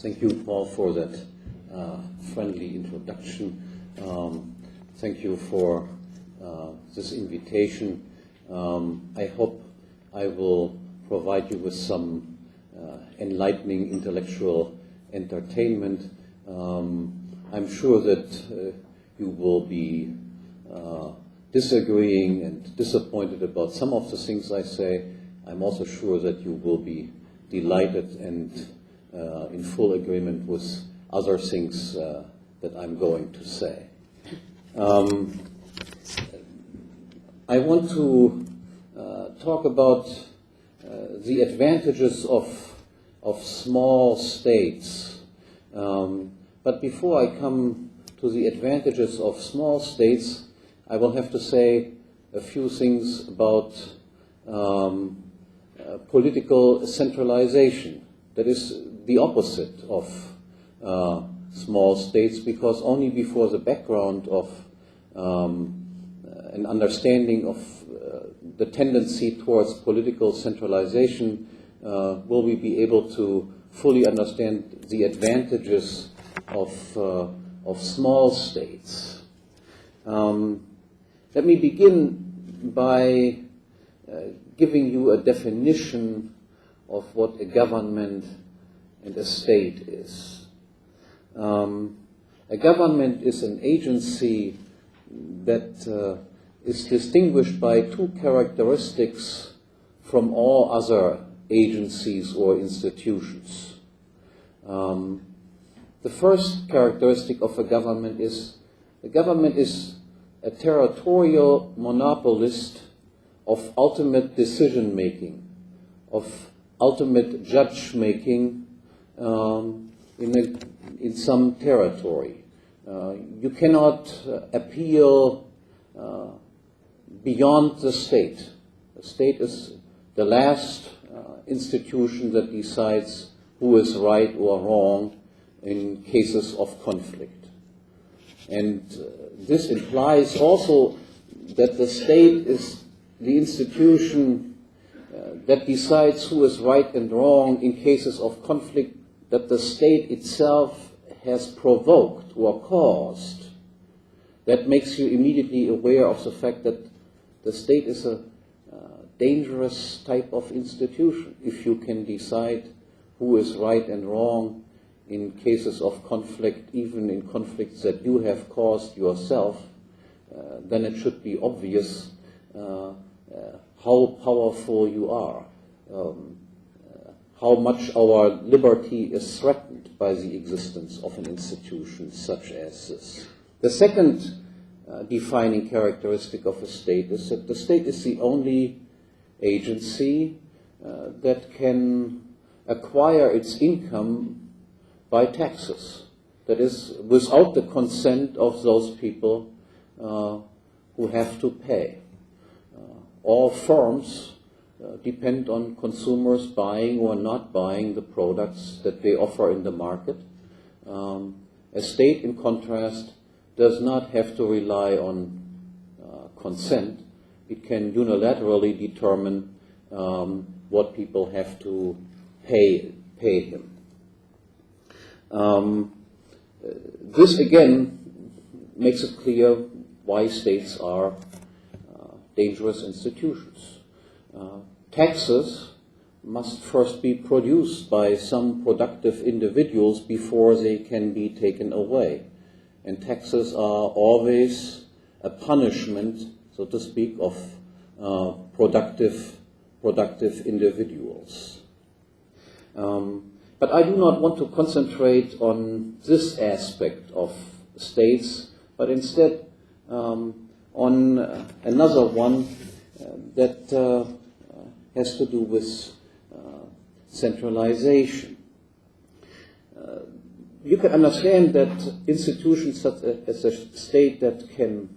Thank you, Paul, for that friendly introduction. Thank you for this invitation. I hope I will provide you with some enlightening intellectual entertainment. I'm sure that you will be disagreeing and disappointed about some of the things I say. I'm also sure that you will be delighted and in full agreement with other things that I'm going to say. I want to talk about the advantages of small states. But before I come to the advantages of small states, I will have to say a few things about political centralization. That is the opposite of small states, because only before the background of an understanding of the tendency towards political centralization will we be able to fully understand the advantages of small states. Let me begin by giving you a definition of what a government and a state is. A government is an agency that is distinguished by two characteristics from all other agencies or institutions. The first characteristic of a government is a territorial monopolist of ultimate decision-making, of ultimate judge-making in some territory. You cannot appeal beyond the state. The state is the last institution that decides who is right or wrong in cases of conflict. And this implies also that the state is the institution that decides who is right and wrong in cases of conflict that the state itself has provoked or caused. That makes you immediately aware of the fact that the state is a dangerous type of institution. If you can decide who is right and wrong in cases of conflict, even in conflicts that you have caused yourself, then it should be obvious how powerful you are, how much our liberty is threatened by the existence of an institution such as this. The second defining characteristic of a state is that the state is the only agency that can acquire its income by taxes. That is, without the consent of those people who have to pay. All firms depend on consumers buying or not buying the products that they offer in the market. A state, in contrast, does not have to rely on consent. It can unilaterally determine what people have to pay him. This again makes it clear why states are dangerous institutions. Taxes must first be produced by some productive individuals before they can be taken away. And taxes are always a punishment, so to speak, of productive individuals. But I do not want to concentrate on this aspect of states, but instead on another one that has to do with centralization. You can understand that institutions such as a state that can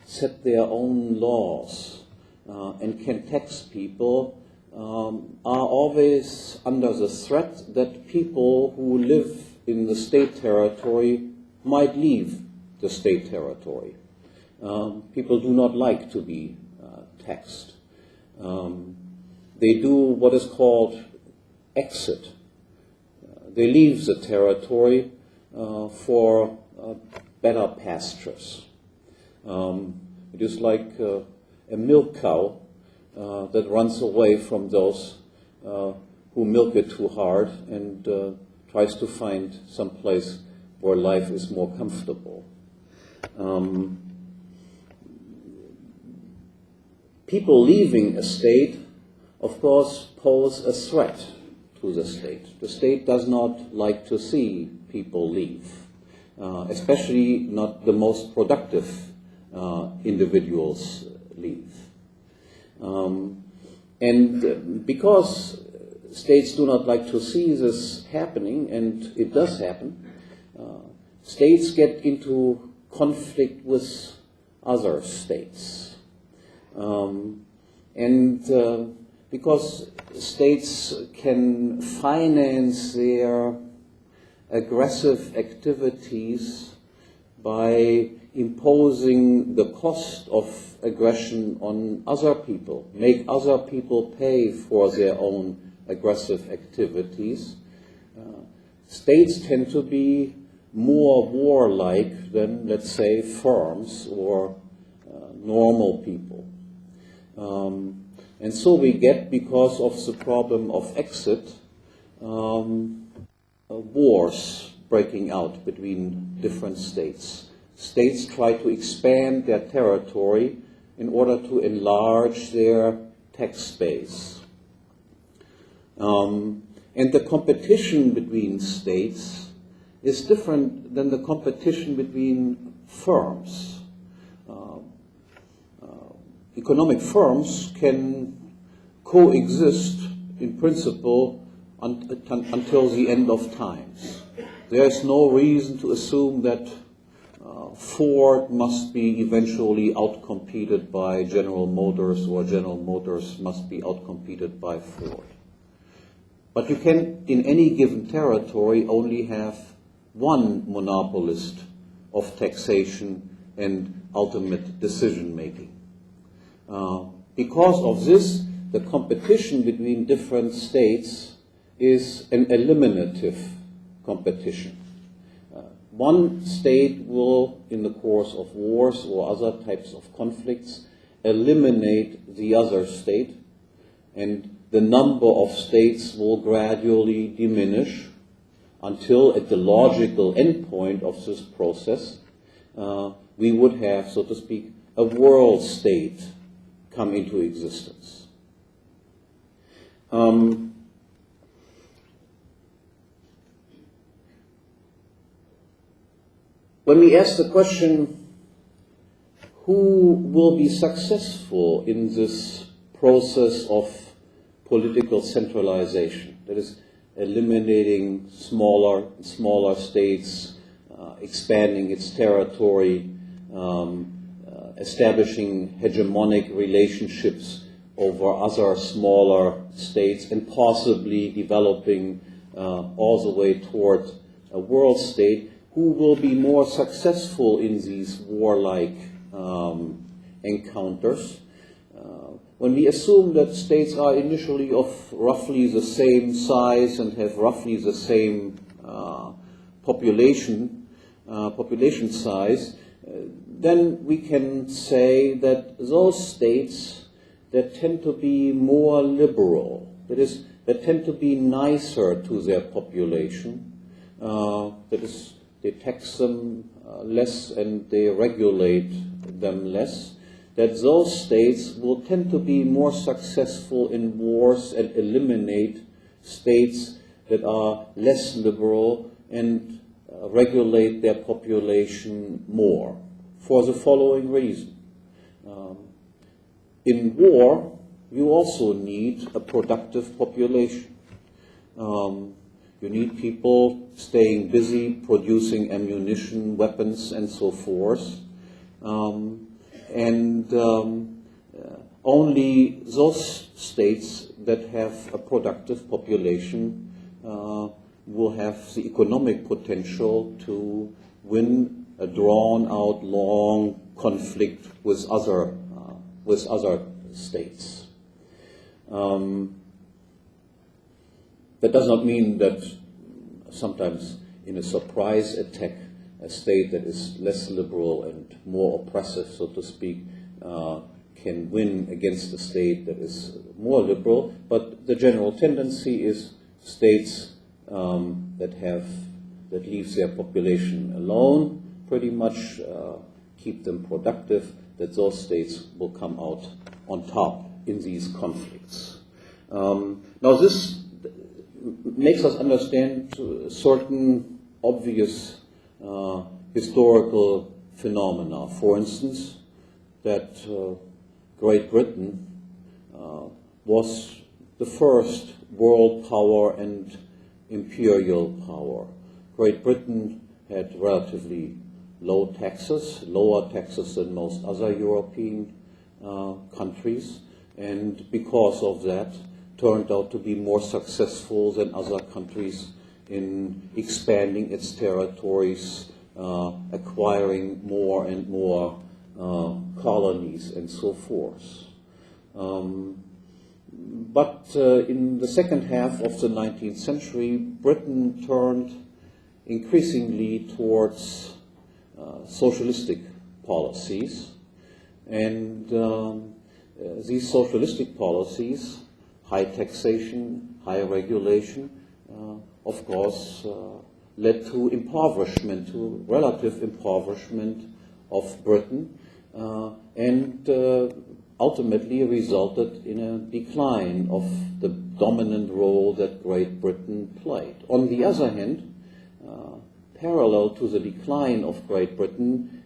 set their own laws and can tax people are always under the threat that people who live in the state territory might leave the state territory. People do not like to be taxed. They do what is called exit. they leave the territory for better pastures. It is like a milk cow that runs away from those who milk it too hard and tries to find some place where life is more comfortable. People leaving a state, of course, pose a threat to the state. The state does not like to see people leave, especially not the most productive individuals leave. And because states do not like to see this happening, and it does happen, states get into conflict with other states. Because states can finance their aggressive activities by imposing the cost of aggression on other people, make other people pay for their own aggressive activities, states tend to be more warlike than, let's say, firms or normal people. And so we get, because of the problem of exit, wars breaking out between different states. States try to expand their territory in order to enlarge their tax base. And the competition between states is different than the competition between firms. Economic firms can coexist in principle until the end of times. There is no reason to assume that Ford must be eventually outcompeted by General Motors, or General Motors must be outcompeted by Ford. But you can, in any given territory, only have one monopolist of taxation and ultimate decision-making. Because of this, the competition between different states is an eliminative competition. One state will, in the course of wars or other types of conflicts, eliminate the other state, and the number of states will gradually diminish until, at the logical endpoint of this process, we would have, so to speak, a world state come into existence. When we ask the question, who will be successful in this process of political centralization, that is, eliminating smaller states, expanding its territory, establishing hegemonic relationships over other smaller states, and possibly developing all the way toward a world state, who will be more successful in these warlike encounters? When we assume that states are initially of roughly the same size and have roughly the same population size, then we can say that those states that tend to be more liberal, that is, that tend to be nicer to their population, that is, they tax them less and they regulate them less, that those states will tend to be more successful in wars and eliminate states that are less liberal and regulate their population more, for the following reason. In war, you also need a productive population. You need people staying busy, producing ammunition, weapons, and so forth. Only those states that have a productive population will have the economic potential to win a drawn-out, long conflict with other states. That does not mean that sometimes in a surprise attack, a state that is less liberal and more oppressive, so to speak, can win against a state that is more liberal. But the general tendency is states that leaves their population alone, pretty much keep them productive, that those states will come out on top in these conflicts. Now this makes us understand certain obvious historical phenomena. For instance, that Great Britain was the first world power and imperial power. Great Britain had relatively low taxes, lower taxes than most other European countries, and because of that turned out to be more successful than other countries in expanding its territories, acquiring more and more colonies and so forth. But in the second half of the 19th century, Britain turned increasingly towards socialistic policies, and these socialistic policies, high taxation, high regulation, of course, led to impoverishment, to relative impoverishment of Britain, and ultimately resulted in a decline of the dominant role that Great Britain played. On the other hand, parallel to the decline of Great Britain,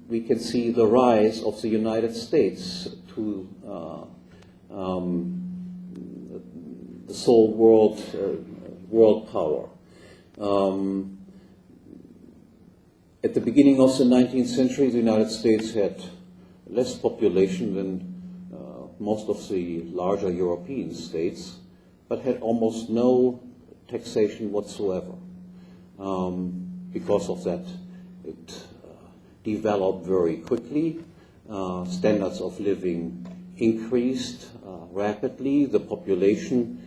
we can see the rise of the United States to the sole world power. At the beginning of the 19th century, the United States had less population than most of the larger European states, but had almost no taxation whatsoever. Because of that, it developed very quickly. Standards of living increased rapidly. The population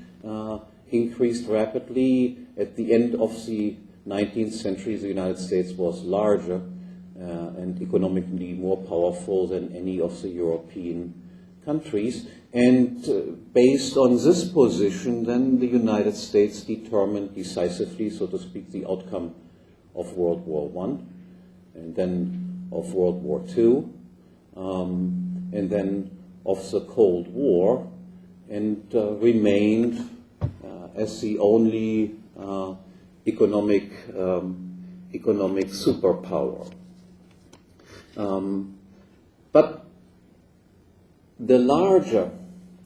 increased rapidly. At the end of the 19th century, the United States was larger and economically more powerful than any of the European countries. And based on this position, then the United States determined decisively, so to speak, the outcome of World War I, and then of World War II, and then of the Cold War, and remained as the only economic superpower. But the larger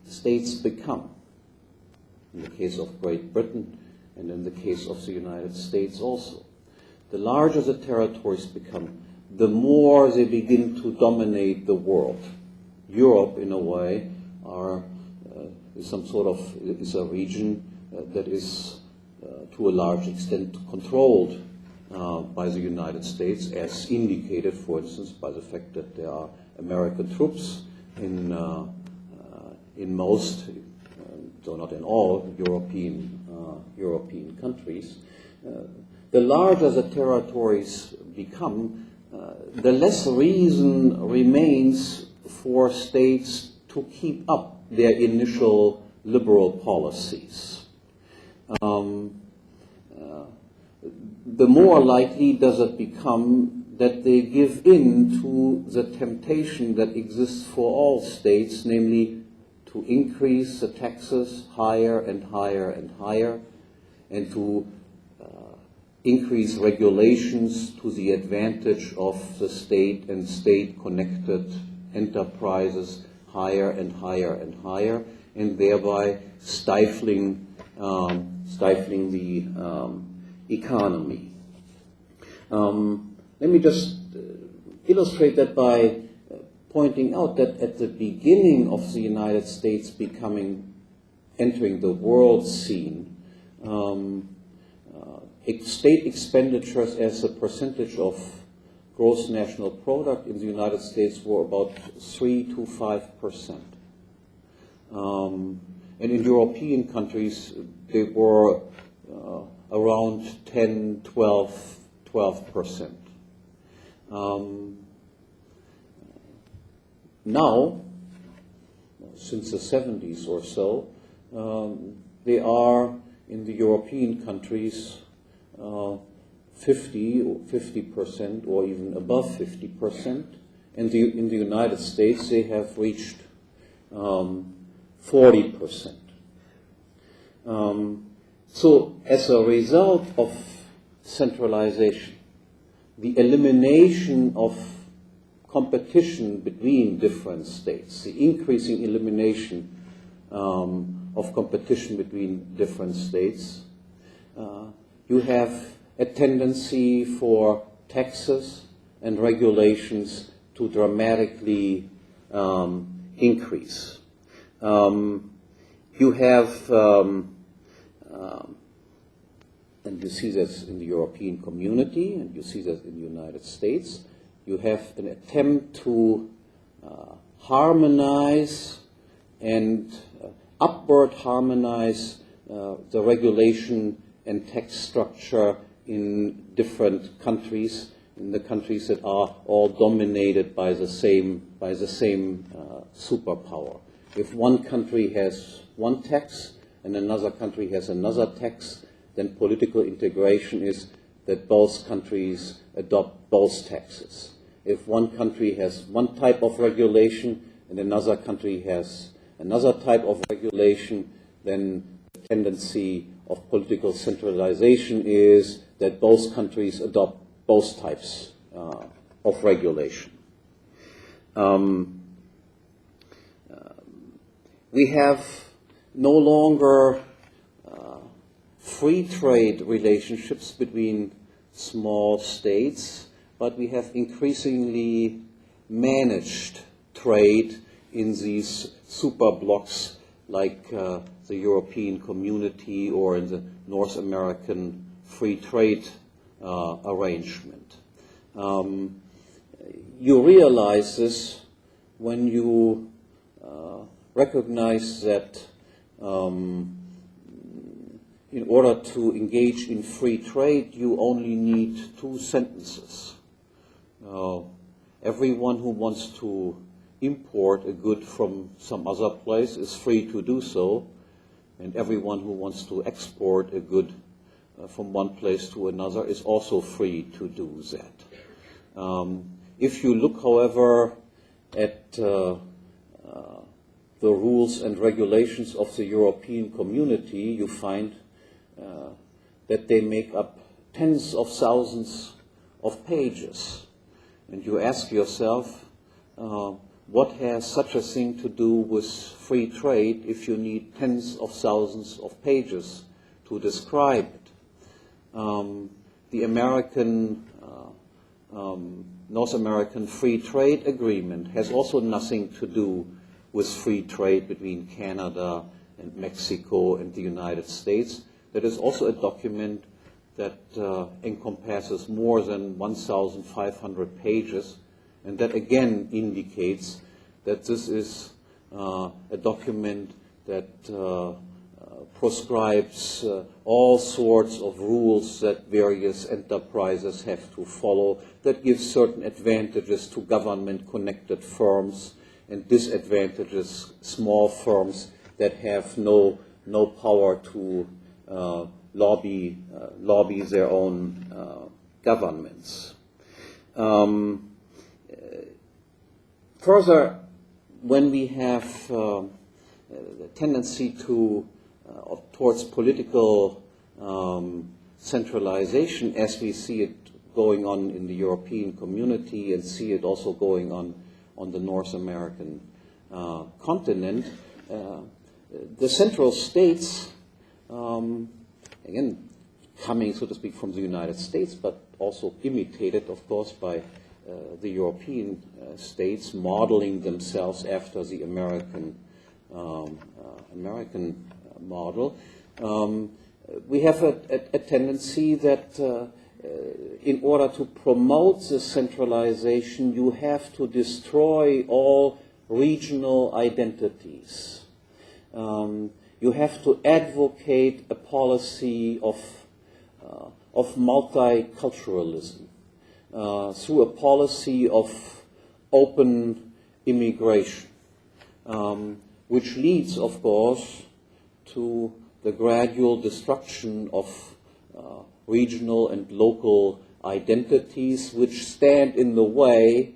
states become, in the case of Great Britain and in the case of the United States also, the larger the territories become, the more they begin to dominate the world. Europe, in a way, is a region that is to a large extent controlled by the United States, as indicated, for instance, by the fact that there are American troops in most, though not in all, European countries. The larger the territories become, the less reason remains for states to keep up their initial liberal policies. The more likely does it become that they give in to the temptation that exists for all states, namely to increase the taxes higher and higher and higher, and to increase regulations to the advantage of the state and state-connected enterprises higher and higher and higher, and thereby stifling the economy. Let me just illustrate that by pointing out that at the beginning of the United States entering the world scene, state expenditures as a percentage of gross national product in the United States were about 3 to 5%. And in European countries, they were around 10, 12%. Now, since the 70s or so, they are in the European countries 50% or even above 50%. And in the United States, they have reached 40%. So as a result of centralization, the elimination of competition between different states, the increasing elimination of competition between different states, you have a tendency for taxes and regulations to dramatically increase. You have, and you see this in the European community, and you see that in the United States, you have an attempt to harmonize and upward harmonize the regulation and tax structure in different countries, in the countries that are all dominated by the same superpower. If one country has one tax and another country has another tax, then political integration is that both countries adopt both taxes. If one country has one type of regulation and another country has another type of regulation, then the tendency of political centralization is that both countries adopt both types of regulation. We have no longer free trade relationships between small states, but we have increasingly managed trade in these super blocks like the European Community or in the North American free trade arrangement. You realize this when you recognize that in order to engage in free trade, you only need 2 sentences. Everyone who wants to import a good from some other place is free to do so, and everyone who wants to export a good from one place to another is also free to do that. If you look, however, at the rules and regulations of the European Community, you find that they make up tens of thousands of pages. And you ask yourself, what has such a thing to do with free trade if you need tens of thousands of pages to describe it? The North American Free Trade Agreement has also nothing to do with free trade between Canada and Mexico and the United States. That is also a document that encompasses more than 1,500 pages, and that again indicates that this is a document that proscribes all sorts of rules that various enterprises have to follow, that gives certain advantages to government-connected firms and disadvantages small firms that have no power to lobby their own governments. Further, when we have the tendency towards political centralization, as we see it going on in the European Community and see it also going on the North American continent, the central states, again, coming, so to speak, from the United States, but also imitated, of course, by the European states, modeling themselves after the American model. We have a tendency that in order to promote the centralization, you have to destroy all regional identities. You have to advocate a policy of of multiculturalism, through a policy of open immigration, which leads, of course, to the gradual destruction of regional and local identities which stand in the way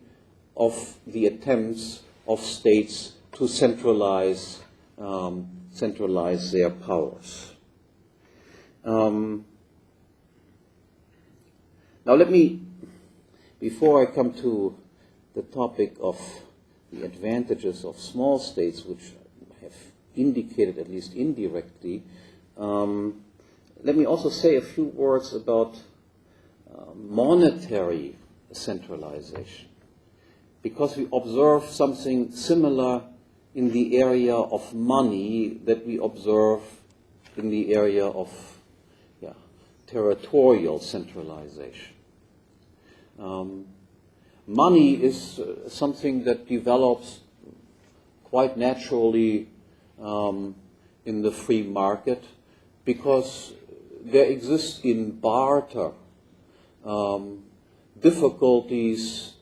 of the attempts of states to centralize their powers. Now let me, before I come to the topic of the advantages of small states, which I have indicated at least indirectly, let me also say a few words about monetary centralization, because we observe something similar in the area of money that we observe in the area of territorial centralization. Money is something that develops quite naturally in the free market, because there exists in barter difficulties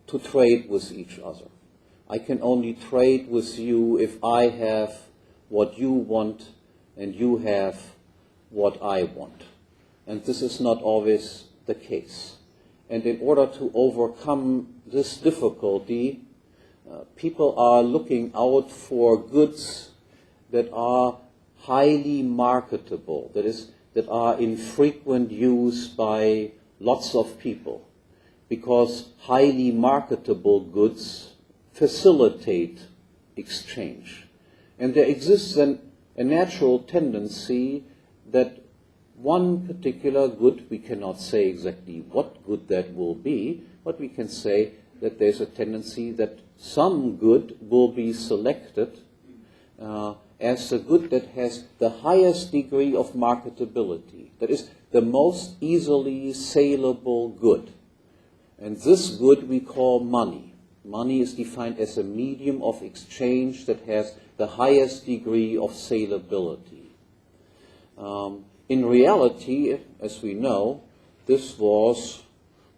to trade with each other. I can only trade with you if I have what you want and you have what I want. And this is not always the case. And in order to overcome this difficulty, people are looking out for goods that are highly marketable, that is, that are in frequent use by lots of people, because highly marketable goods facilitate exchange. And there exists then a natural tendency that one particular good, we cannot say exactly what good that will be, but we can say that there's a tendency that some good will be selected as the good that has the highest degree of marketability, that is, the most easily saleable good. And this good we call money. Money is defined as a medium of exchange that has the highest degree of salability. In reality, as we know, this was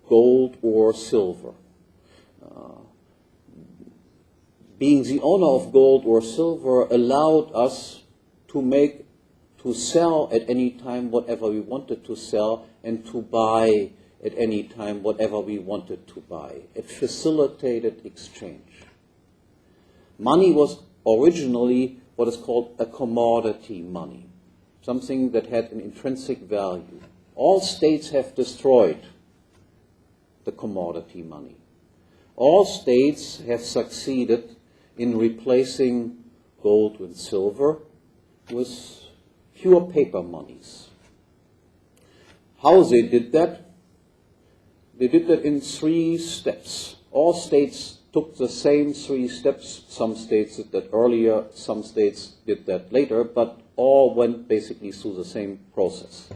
gold or silver. Being the owner of gold or silver allowed us to sell at any time whatever we wanted to sell, and to buy at any time whatever we wanted to buy. It facilitated exchange. Money was originally what is called a commodity money, something that had an intrinsic value. All states have destroyed the commodity money. All states have succeeded in replacing gold and silver with pure paper monies. How they did that? They did that in 3 steps. All states took the same 3 steps. Some states did that earlier, some states did that later, but all went basically through the same process.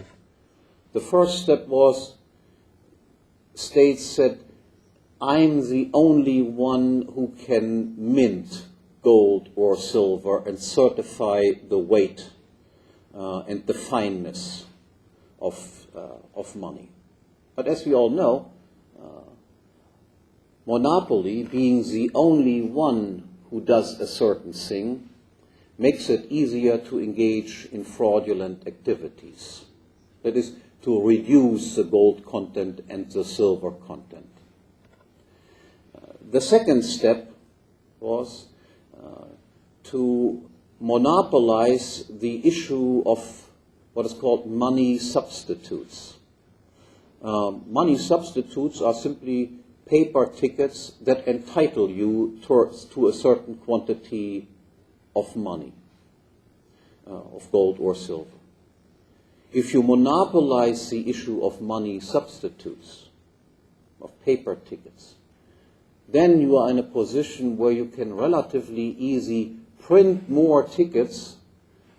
The first step was, states said, I'm the only one who can mint gold or silver and certify the weight and the fineness of money. But as we all know, monopoly, being the only one who does a certain thing, makes it easier to engage in fraudulent activities. That is, to reduce the gold content and the silver content. The second step was to monopolize the issue of what is called money substitutes. Money substitutes are simply paper tickets that entitle you to a certain quantity of money, of gold or silver. If you monopolize the issue of money substitutes, of paper tickets, then you are in a position where you can relatively easy print more tickets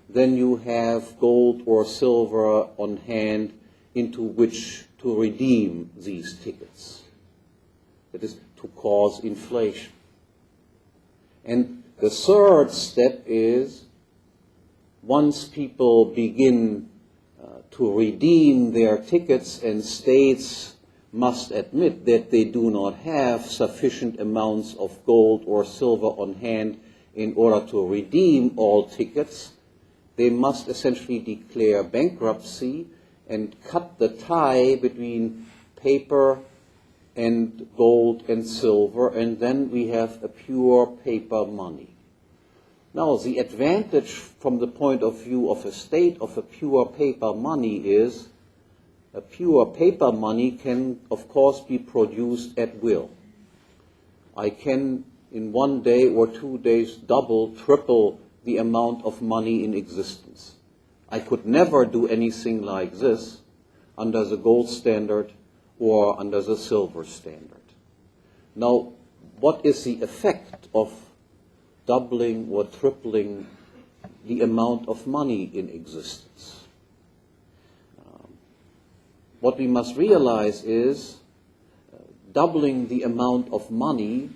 than you have gold or silver on hand into which to redeem these tickets. That is, to cause inflation. And the third step is, once people begin to redeem their tickets, and states must admit that they do not have sufficient amounts of gold or silver on hand in order to redeem all tickets, they must essentially declare bankruptcy and cut the tie between paper and gold and silver, and then we have a pure paper money. Now, the advantage from the point of view of a state of a pure paper money is a pure paper money can, of course, be produced at will. I can, in 1 day or 2 days, double, triple the amount of money in existence. I could never do anything like this under the gold standard or under the silver standard. Now, what is the effect of doubling or tripling the amount of money in existence? What we must realize is doubling the amount of money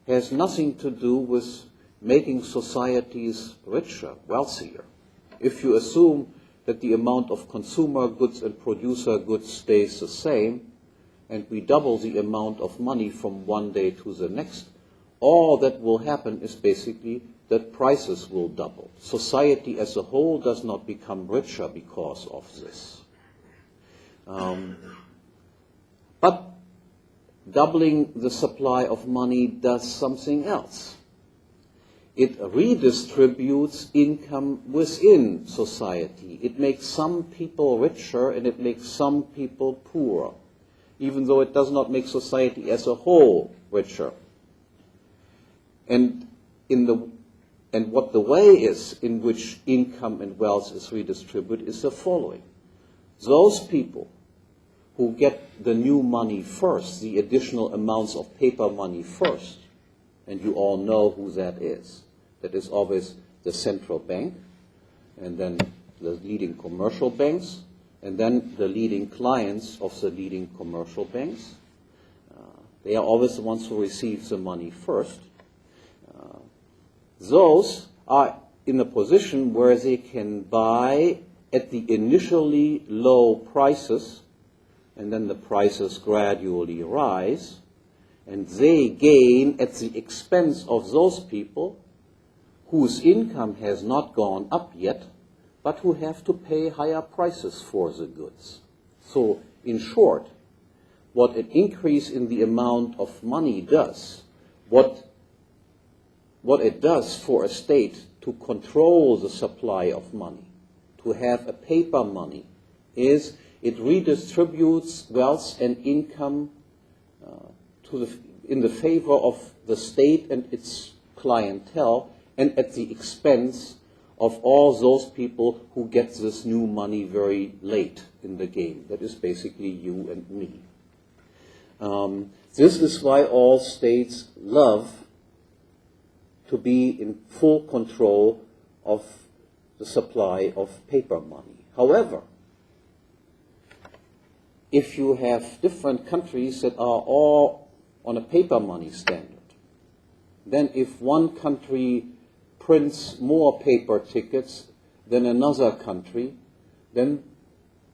has nothing to do with making societies richer, wealthier. If you assume that the amount of consumer goods and producer goods stays the same, and we double the amount of money from 1 day to the next, all that will happen is basically that prices will double. Society as a whole does not become richer because of this. But doubling the supply of money does something else. It redistributes income within society. It makes some people richer and it makes some people poorer, even though it does not make society as a whole richer. And what the way is in which income and wealth is redistributed is the following. Those people who get the new money first, the additional amounts of paper money first, and you all know who that is. That is always the central bank, and then the leading commercial banks, and then the leading clients of the leading commercial banks. They are always the ones who receive the money first. Those are in a position where they can buy at the initially low prices, and then the prices gradually rise, and they gain at the expense of those people whose income has not gone up yet, but who have to pay higher prices for the goods. So, in short, what an increase in the amount of money does, what it does for a state to control the supply of money, to have a paper money, is it redistributes wealth and income in the favor of the state and its clientele, and at the expense of all those people who get this new money very late in the game. That is basically you and me. This is why all states love to be in full control of the supply of paper money. However, if you have different countries that are all on a paper money standard, then if one country prints more paper tickets than another country, then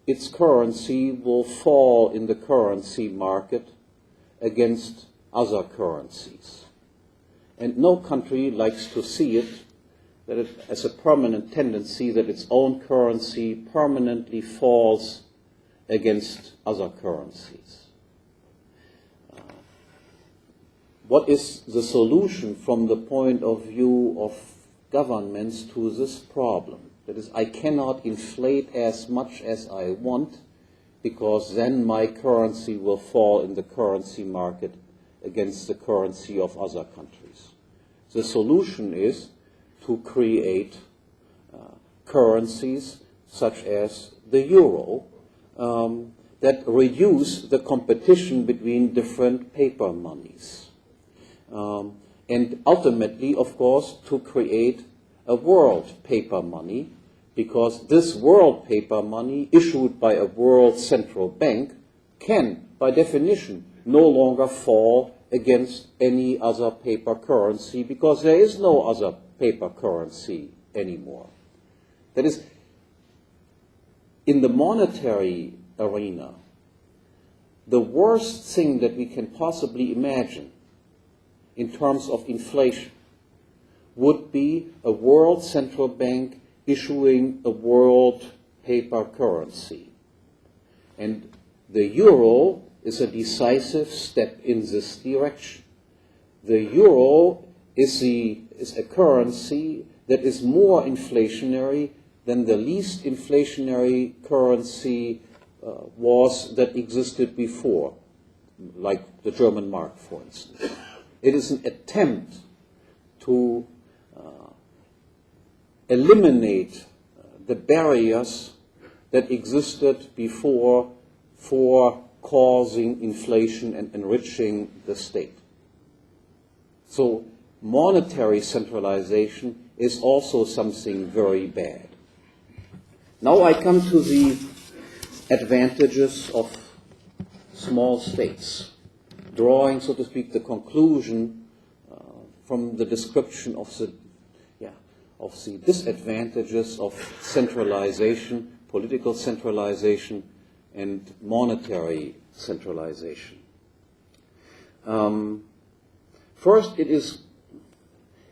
its currency will fall in the currency market against other currencies. And no country likes to see it, that it as a permanent tendency that its own currency permanently falls against other currencies. What is the solution from the point of view of governments to this problem? That is, I cannot inflate as much as I want, because then my currency will fall in the currency market against the currency of other countries. The solution is to create currencies such as the euro that reduce the competition between different paper monies. And ultimately, of course, to create a world paper money, because this world paper money issued by a world central bank can, by definition, no longer fall against any other paper currency, because there is no other paper currency anymore. That is, in the monetary arena, the worst thing that we can possibly imagine in terms of inflation would be a world central bank issuing a world paper currency. And the euro is a decisive step in this direction. The euro is a currency that is more inflationary than the least inflationary currency was that existed before, like the German mark, for instance. It is an attempt to eliminate the barriers that existed before for causing inflation and enriching the state. So monetary centralization is also something very bad. Now I come to the advantages of small states, drawing, so to speak, the conclusion from the description of the disadvantages of centralization, political centralization, and monetary centralization. First, it is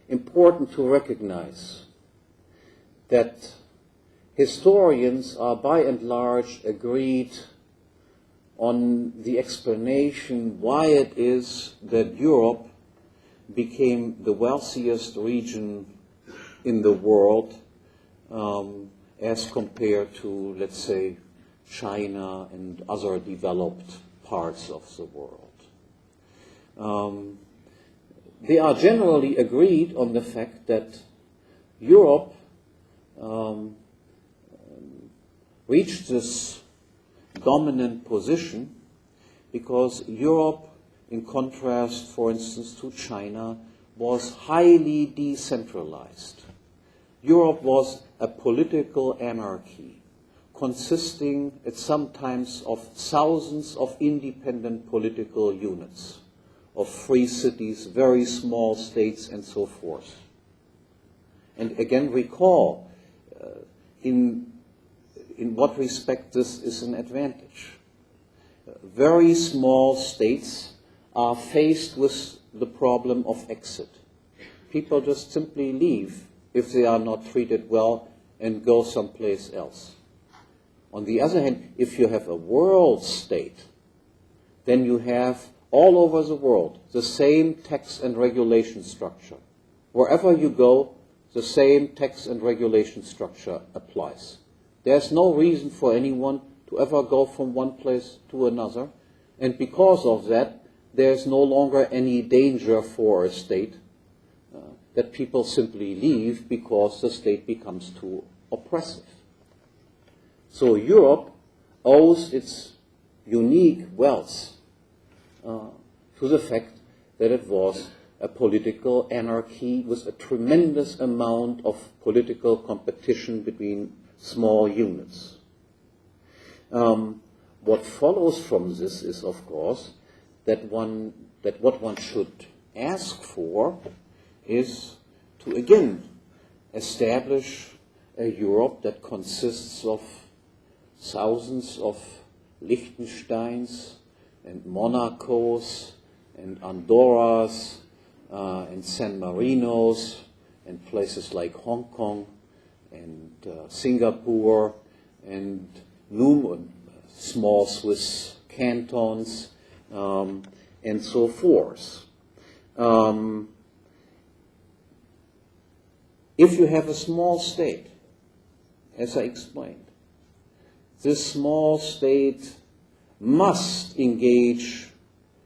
important to recognize that historians are by and large agreed on the explanation why it is that Europe became the wealthiest region in the world as compared to, let's say, China and other developed parts of the world. They are generally agreed on the fact that Europe reached this dominant position because Europe, in contrast, for instance, to China, was highly decentralized. Europe was a political anarchy consisting at sometimes of thousands of independent political units, of free cities, very small states, and so forth. And again, recall in what respect this is an advantage. Very small states are faced with the problem of exit. People just simply leave if they are not treated well and go someplace else. On the other hand, if you have a world state, then you have all over the world the same tax and regulation structure. Wherever you go, the same tax and regulation structure applies. There's no reason for anyone to ever go from one place to another, and because of that, there's no longer any danger for a state that people simply leave because the state becomes too oppressive. So Europe owes its unique wealth to the fact that it was a political anarchy with a tremendous amount of political competition between small units. What follows from this is, of course, that what one should ask for is to again establish a Europe that consists of thousands of Liechtensteins and Monacos and Andorras and San Marinos and places like Hong Kong and Singapore and small Swiss cantons and so forth. If you have a small state, as I explained, this small state must engage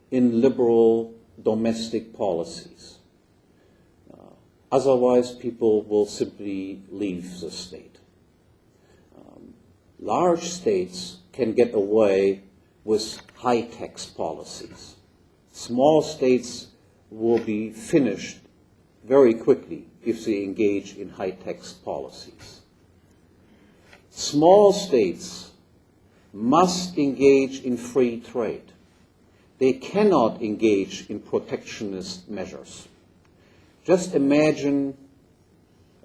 in liberal domestic policies. Otherwise, people will simply leave the state. Large states can get away with high tax policies. Small states will be finished very quickly if they engage in high tax policies. Small states must engage in free trade. They cannot engage in protectionist measures. Just imagine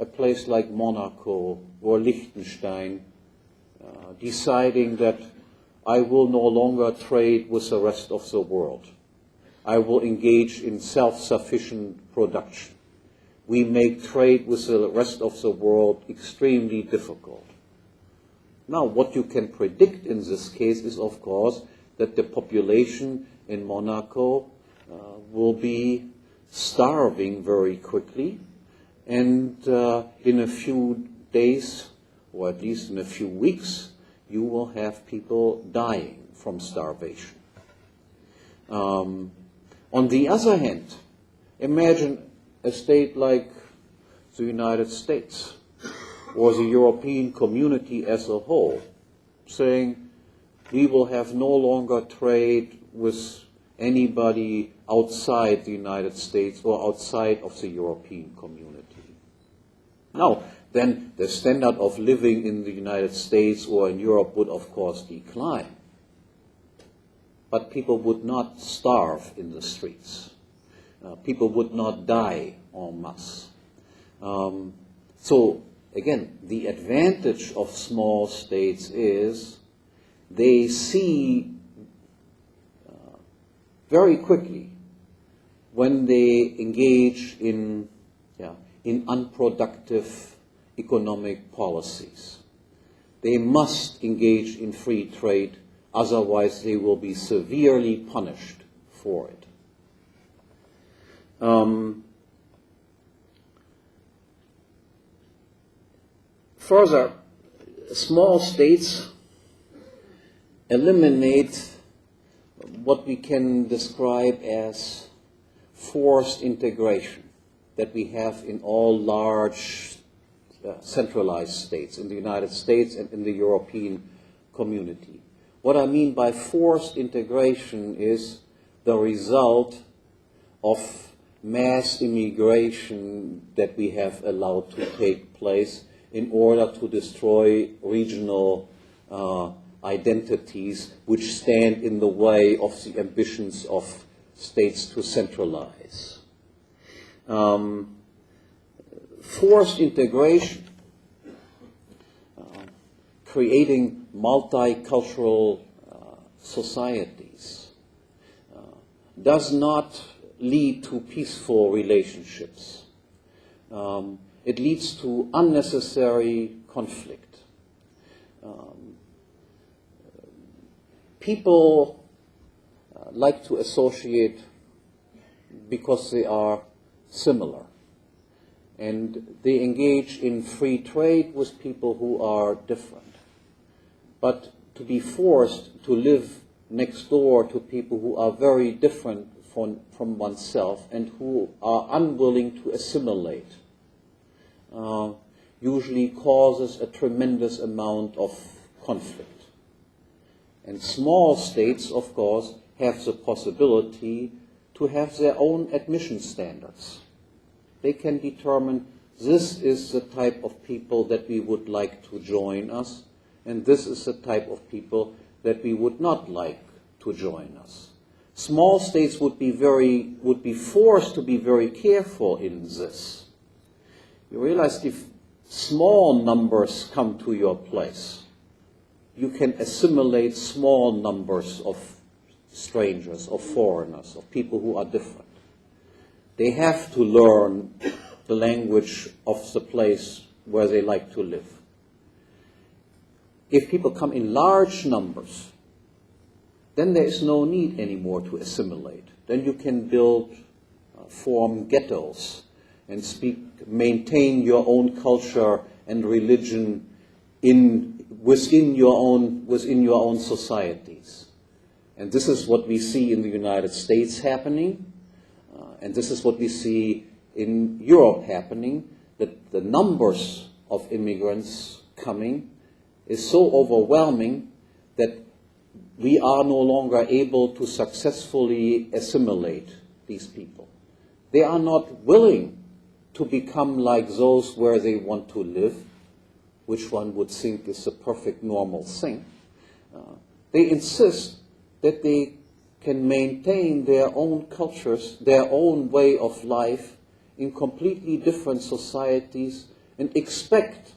a place like Monaco or Liechtenstein deciding that I will no longer trade with the rest of the world. I will engage in self-sufficient production. We make trade with the rest of the world extremely difficult. Now, what you can predict in this case is, of course, that the population in Monaco will be starving very quickly, and in a few days, or at least in a few weeks, you will have people dying from starvation. On the other hand, imagine a state like the United States or the European community as a whole saying we will have no longer trade with anybody outside the United States or outside of the European community. Now, then the standard of living in the United States or in Europe would of course decline. But people would not starve in the streets. People would not die en masse. So, again, the advantage of small states is they see very quickly when they engage in unproductive economic policies. They must engage in free trade, otherwise they will be severely punished for it. Further, small states eliminate what we can describe as forced integration that we have in all large centralized states, in the United States and in the European community. What I mean by forced integration is the result of mass immigration that we have allowed to take place in order to destroy regional identities which stand in the way of the ambitions of states to centralize. Forced integration, creating multicultural societies, does not lead to peaceful relationships. It leads to unnecessary conflict. People like to associate because they are similar. And they engage in free trade with people who are different. But to be forced to live next door to people who are very different from oneself and who are unwilling to assimilate usually causes a tremendous amount of conflict. And small states, of course, have the possibility to have their own admission standards. They can determine this is the type of people that we would like to join us, and this is the type of people that we would not like to join us. Small states would be forced to be very careful in this. You realize if small numbers come to your place, you can assimilate small numbers of strangers, of foreigners, of people who are different. They have to learn the language of the place where they like to live. If people come in large numbers, then there is no need anymore to assimilate. Then you can form ghettos and maintain your own culture and religion within your own societies. And this is what we see in the United States happening. And this is what we see in Europe happening, that the numbers of immigrants coming is so overwhelming that we are no longer able to successfully assimilate these people. They are not willing to become like those where they want to live, which one would think is the perfect normal thing. They insist that they can maintain their own cultures, their own way of life in completely different societies and expect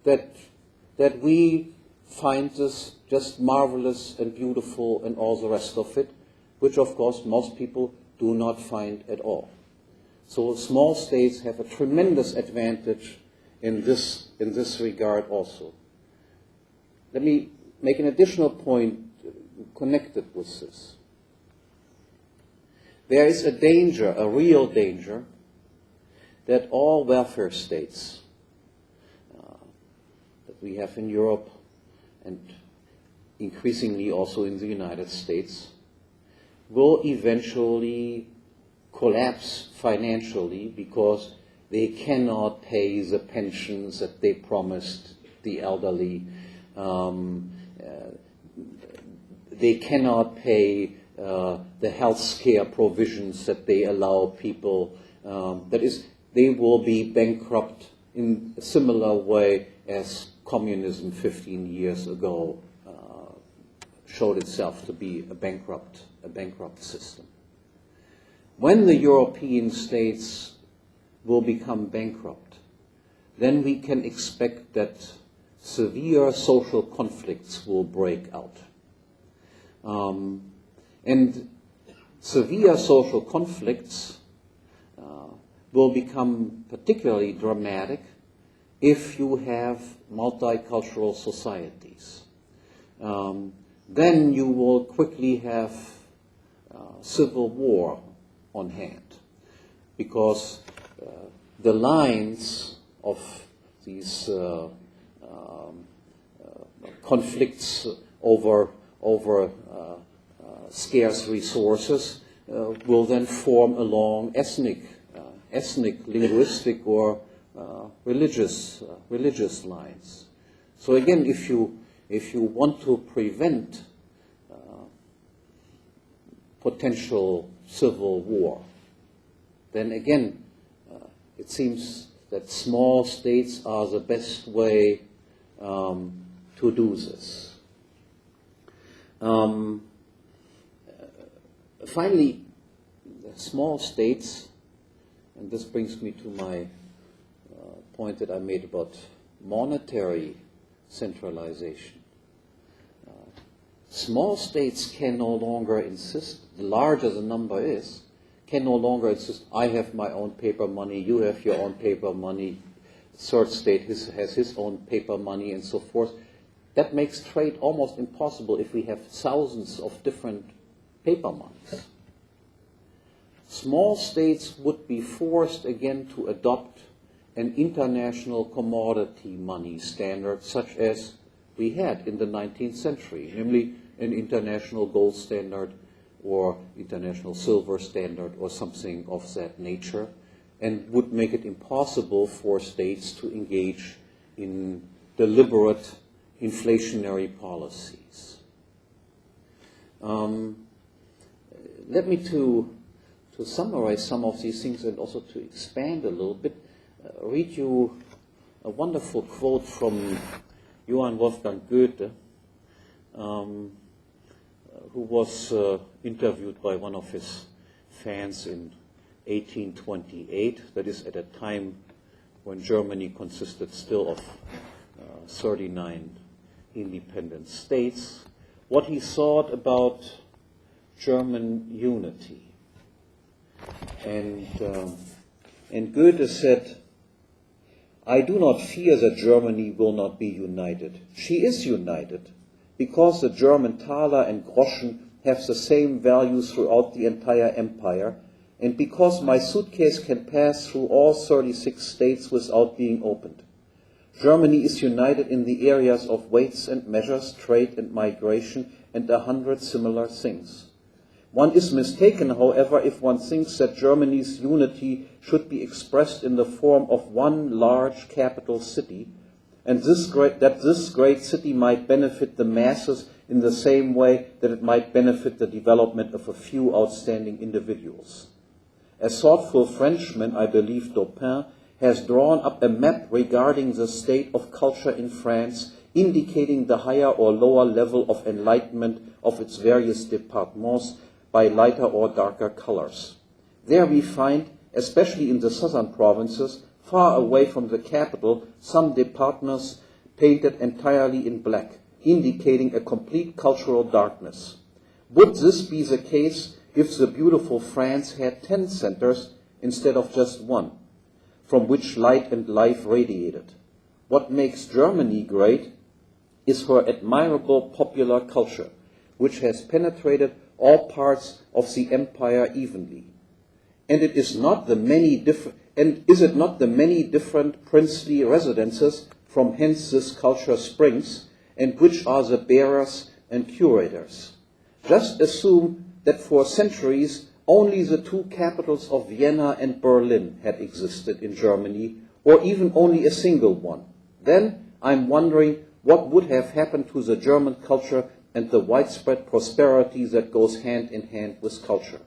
that we find this just marvelous and beautiful and all the rest of it, which of course most people do not find at all. So small states have a tremendous advantage in this regard also. Let me make an additional point connected with this. There is a danger, a real danger, that all welfare states that we have in Europe and increasingly also in the United States will eventually collapse financially because they cannot pay the pensions that they promised the elderly. They cannot pay the health care provisions that they allow people. That is, they will be bankrupt in a similar way as communism 15 years ago showed itself to be a bankrupt system. When the European states will become bankrupt, then we can expect that severe social conflicts will break out. And severe social conflicts will become particularly dramatic if you have multicultural societies. Then you will quickly have civil war on hand, because the lines of these conflicts over scarce resources will then form along ethnic, linguistic, or religious lines. So again, if you want to prevent potential civil war, then again, it seems that small states are the best way to do this. Finally, small states, and this brings me to my point that I made about monetary centralization. Small states can no longer insist, the larger the number is, can no longer insist, I have my own paper money, you have your own paper money, third state has his own paper money, and so forth. That makes trade almost impossible if we have thousands of different paper monies. Small states would be forced again to adopt an international commodity money standard such as we had in the 19th century, namely an international gold standard or international silver standard or something of that nature, and would make it impossible for states to engage in deliberate inflationary policies. Let me to summarize some of these things and also to expand a little bit, read you a wonderful quote from Johann Wolfgang Goethe, who was interviewed by one of his fans in 1828, that is at a time when Germany consisted still of 39 independent states, what he thought about German unity. And Goethe said, I do not fear that Germany will not be united. She is united, because the German thaler and groschen have the same value throughout the entire empire, and because my suitcase can pass through all 36 states without being opened. Germany is united in the areas of weights and measures, trade and migration, and 100 similar things. One is mistaken, however, if one thinks that Germany's unity should be expressed in the form of one large capital city, and that this great city might benefit the masses in the same way that it might benefit the development of a few outstanding individuals. A thoughtful Frenchman, I believe Dopin, has drawn up a map regarding the state of culture in France, indicating the higher or lower level of enlightenment of its various departments by lighter or darker colors. There we find, especially in the southern provinces, far away from the capital, some departments painted entirely in black, indicating a complete cultural darkness. Would this be the case if the beautiful France had 10 centers instead of just one, from which light and life radiated? What makes Germany great is her admirable popular culture, which has penetrated all parts of the empire evenly. And is it not the many different princely residences from hence this culture springs, and which are the bearers and curators? Just assume that for centuries only the two capitals of Vienna and Berlin had existed in Germany, or even only a single one. Then I'm wondering what would have happened to the German culture and the widespread prosperity that goes hand in hand with culture.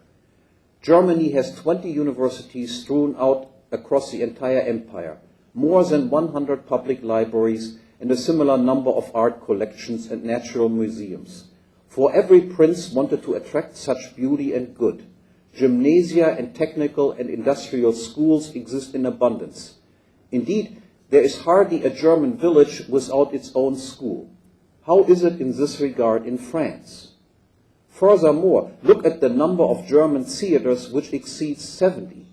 Germany has 20 universities strewn out across the entire empire, more than 100 public libraries, and a similar number of art collections and natural museums. For every prince wanted to attract such beauty and good. Gymnasia and technical and industrial schools exist in abundance. Indeed, there is hardly a German village without its own school. How is it in this regard in France? Furthermore, look at the number of German theaters, which exceeds 70.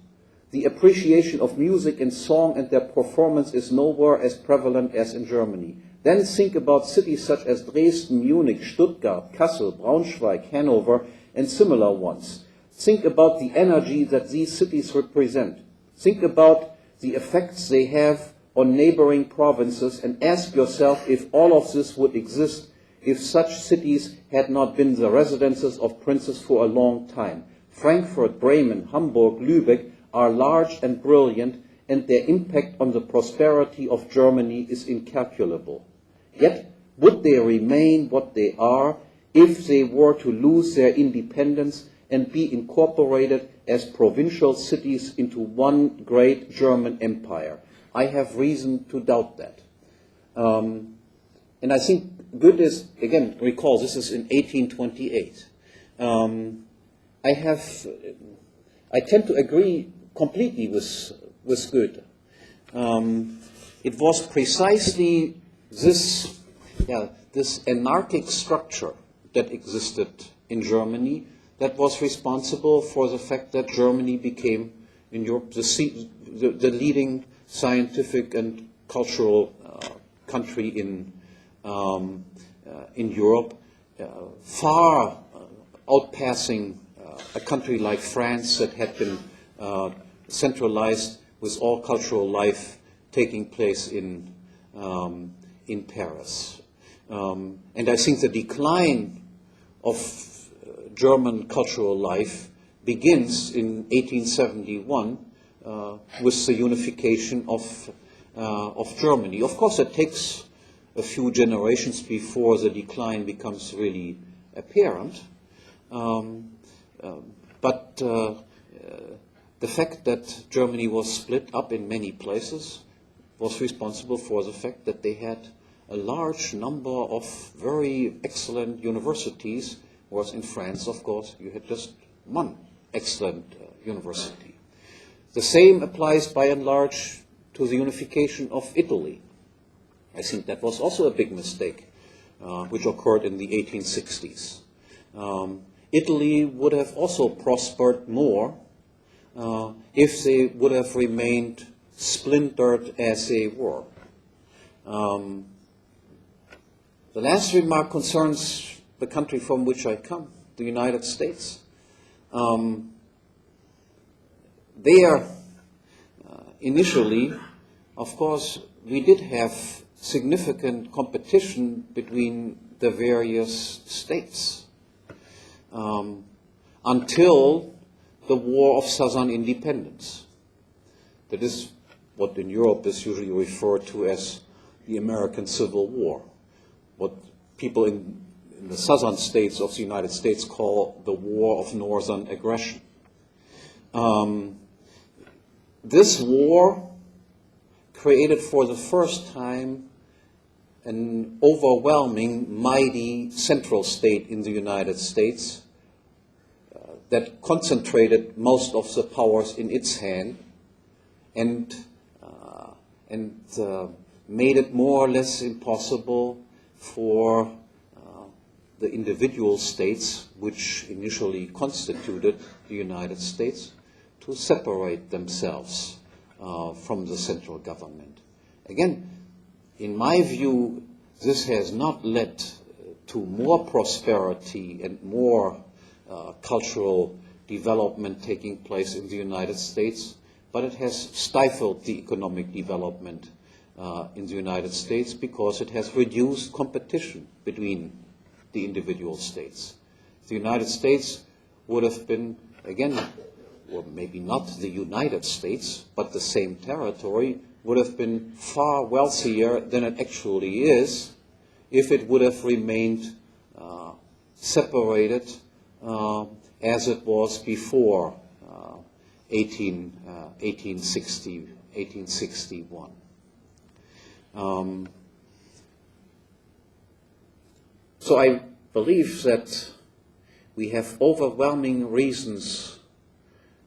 The appreciation of music and song and their performance is nowhere as prevalent as in Germany. Then think about cities such as Dresden, Munich, Stuttgart, Kassel, Braunschweig, Hanover, and similar ones. Think about the energy that these cities represent. Think about the effects they have on neighboring provinces, and ask yourself if all of this would exist if such cities had not been the residences of princes for a long time. Frankfurt, Bremen, Hamburg, Lübeck are large and brilliant, and their impact on the prosperity of Germany is incalculable. Yet, would they remain what they are if they were to lose their independence and be incorporated as provincial cities into one great German empire? I have reason to doubt that. And I think good is, again, recall, this is in 1828. I tend to agree completely with Goethe. It was precisely this anarchic structure that existed in Germany that was responsible for the fact that Germany became, in Europe, the leading scientific and cultural country in Europe, far outpassing a country like France that had been centralized with all cultural life taking place in Paris. And I think the decline of German cultural life begins in 1871 with the unification of Germany. Of course, it takes a few generations before the decline becomes really apparent. But the fact that Germany was split up in many places was responsible for the fact that they had a large number of very excellent universities, whereas in France, of course, you had just one excellent university. The same applies by and large to the unification of Italy. I think that was also a big mistake, which occurred in the 1860s. Italy would have also prospered more if they would have remained splintered as they were. The last remark concerns the country from which I come, the United States. There, initially, of course, we did have significant competition between the various states until the War of Southern Independence. That is what in Europe is usually referred to as the American Civil War, what people in the southern states of the United States call the War of Northern Aggression. This war created for the first time an overwhelming, mighty central state in the United States that concentrated most of the powers in its hand and made it more or less impossible for the individual states which initially constituted the United States to separate themselves from the central government. Again, in my view, this has not led to more prosperity and more cultural development taking place in the United States, but it has stifled the economic development in the United States because it has reduced competition between the individual states. The United States would have been, again, or maybe not the United States, but the same territory, would have been far wealthier than it actually is if it would have remained separated as it was before 1861. So I believe that we have overwhelming reasons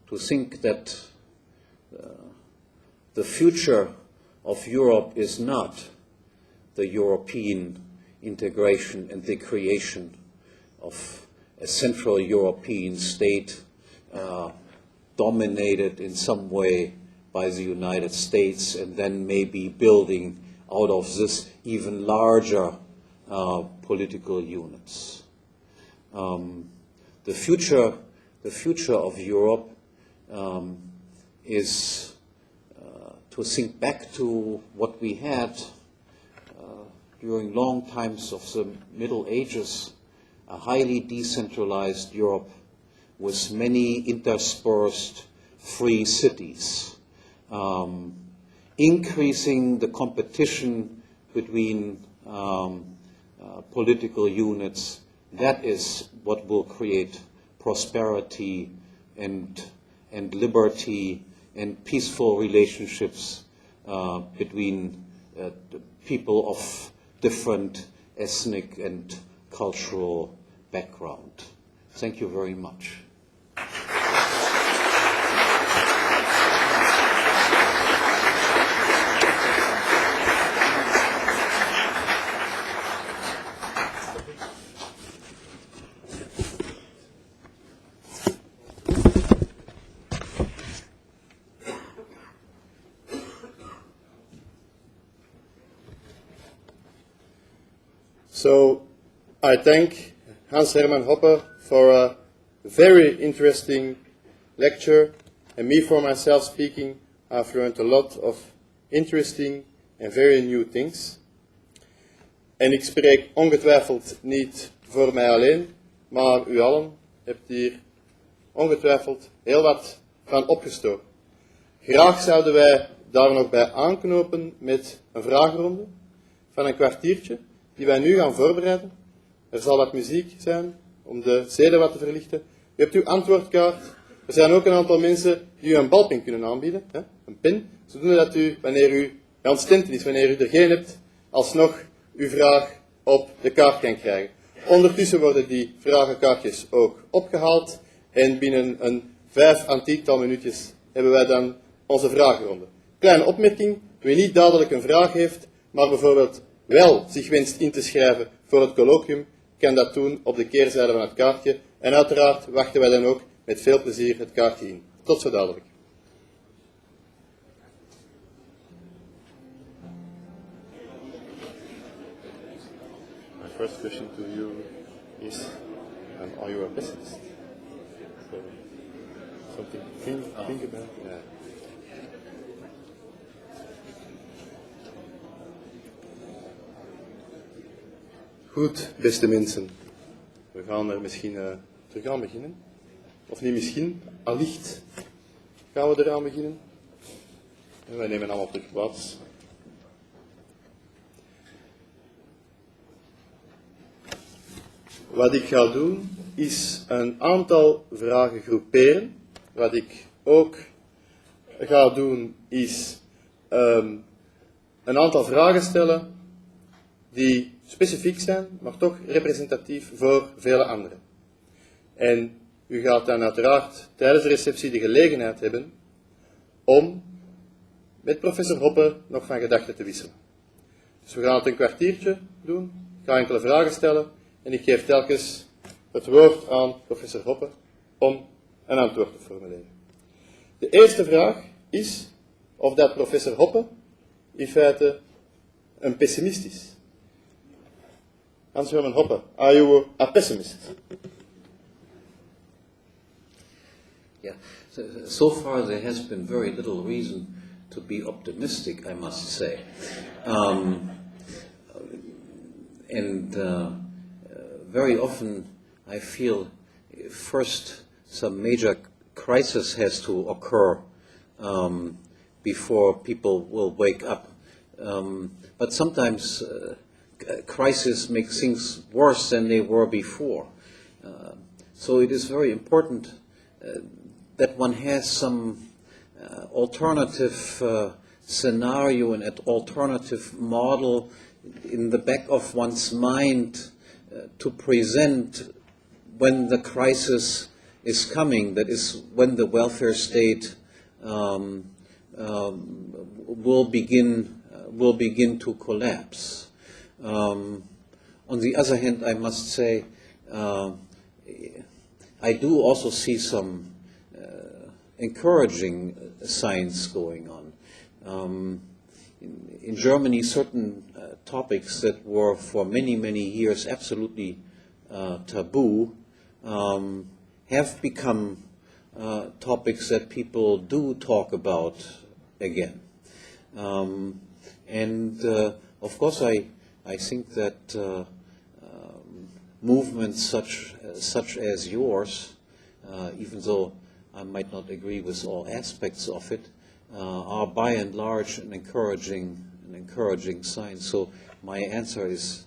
to think that the future of Europe is not the European integration and the creation of a Central European state dominated in some way by the United States, and then maybe building out of this even larger political units. The future of Europe is to think back to what we had during long times of the Middle Ages, a highly decentralized Europe with many interspersed free cities, increasing the competition between political units. That is what will create prosperity and liberty and peaceful relationships between people of different ethnic and cultural background. Thank you very much. So I thank Hans-Hermann Hoppe for a very interesting lecture, and me for myself speaking, I've learned a lot of interesting and very new things. En ik spreek ongetwijfeld niet voor mij alleen, maar u allen hebt hier ongetwijfeld heel wat van opgestoken. Graag zouden wij daar nog bij aanknopen met een vragenronde van een kwartiertje, die wij nu gaan voorbereiden. Er zal wat muziek zijn om de zeden wat te verlichten. U hebt uw antwoordkaart. Er zijn ook een aantal mensen die u een balpen kunnen aanbieden, hè? Een pen, zodoende dat u, wanneer u aan het stinten is, wanneer u er geen hebt, alsnog uw vraag op de kaart kan krijgen. Ondertussen worden die vragenkaartjes ook opgehaald en binnen een 5 à 10 minuutjes hebben wij dan onze vragenronde. Kleine opmerking, wie niet dadelijk een vraag heeft, maar bijvoorbeeld wel zich wenst in te schrijven voor het colloquium, kan dat doen op de keerzijde van het kaartje. En uiteraard wachten wij dan ook met veel plezier het kaartje in. Tot zo dadelijk. My first question to you is, are you a pessimist? So, something to think about? Yeah. Goed, beste mensen. We gaan er misschien terug aan beginnen. Of niet misschien, allicht gaan we eraan beginnen. En wij nemen allemaal terug plaats. Wat ik ga doen, is een aantal vragen groeperen. Wat ik ook ga doen, is een aantal vragen stellen die specifiek zijn, maar toch representatief voor vele anderen. En u gaat dan uiteraard tijdens de receptie de gelegenheid hebben om met professor Hoppe nog van gedachten te wisselen. Dus we gaan het een kwartiertje doen. Ik ga enkele vragen stellen en ik geef telkens het woord aan professor Hoppe om een antwoord te formuleren. De eerste vraag is of dat professor Hoppe in feite een pessimist is. Hans-Hermann Hoppe, are you a pessimist? Yeah. So far there has been very little reason to be optimistic, I must say. Very often I feel first some major crisis has to occur before people will wake up. But sometimes crisis makes things worse than they were before. So it is very important that one has some alternative scenario and an alternative model in the back of one's mind to present when the crisis is coming, that is when the welfare state will begin to collapse. On the other hand, I must say, I do also see some encouraging signs going on. In Germany, certain topics that were for many, many years absolutely taboo have become topics that people do talk about again. Of course, I think that movements such as yours, even though I might not agree with all aspects of it, are by and large an encouraging sign. So my answer is,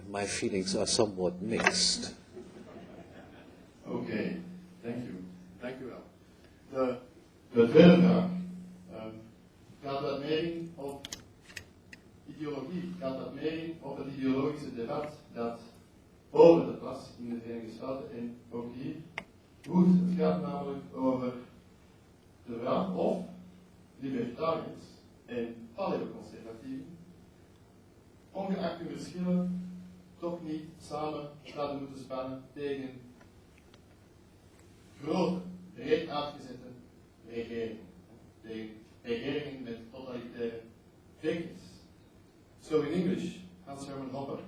my feelings are somewhat mixed. Oké, thank you. Dank u wel. De tweede vraag. Gaat dat meer in op ideologie? Gaat dat meer in op het ideologische debat dat over de plas in de Verenigde Staten en ook hier woedt? Het gaat namelijk over de vraag of libertariërs en paleoconservatieven, ongeacht hun verschillen, toch niet samen zouden moeten spannen tegen grote, breed uitgezette regeringen. Tegen regeringen met totalitaire denkers. So in English, Hans-Hermann Hoppe,